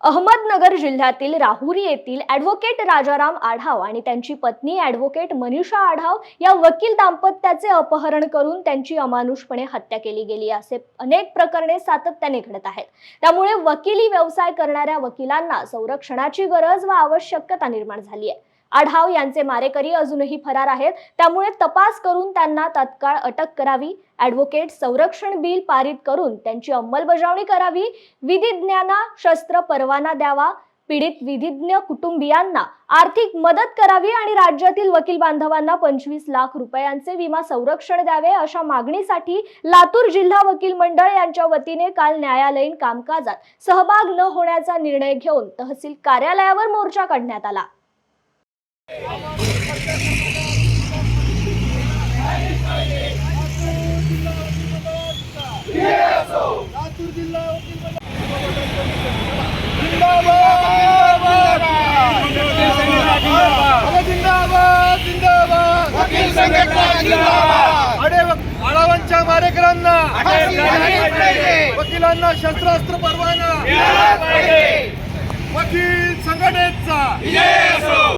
अहमदनगर जिल्ह्यातील राहुरी येथील ॲडव्होकेट राजाराम आढाव आणि त्यांची पत्नी ॲडव्होकेट मनीषा आढाव या वकील दाम्पत्याचे अपहरण करून त्यांची अमानुषपणे हत्या केली गेली असे अनेक प्रकरणे सातत्याने घडत आहेत। त्यामुळे वकिली व्यवसाय करणाऱ्या वकिलांना संरक्षणाची गरज व आवश्यकता निर्माण झाली आहे। आढाव यांचे मारेकरी अजूनही फरार आहेत, त्यामुळे तपास करून त्यांना तत्काळ अटक करावी, ॲडव्होकेट संरक्षण बिल पारित करून त्यांची अंमलबजावणी करावी, विधिज्ञांना शस्त्र परवाना द्यावा, पीडित विधिज्ञ कुटुंबियांना आर्थिक मदत करावी आणि राज्यातील वकील बांधवांना 25 लाख रुपयांचे विमा संरक्षण द्यावे अशा मागणीसाठी लातूर जिल्हा वकील मंडळ यांच्या वतीने काल न्यायालयीन कामकाजात सहभाग न होण्याचा निर्णय घेऊन तहसील कार्यालयावर मोर्चा काढण्यात आला। आढावांच्या मारेकरांना वकिलांना शस्त्रास्त्र परवाना, वकील संघटनेचा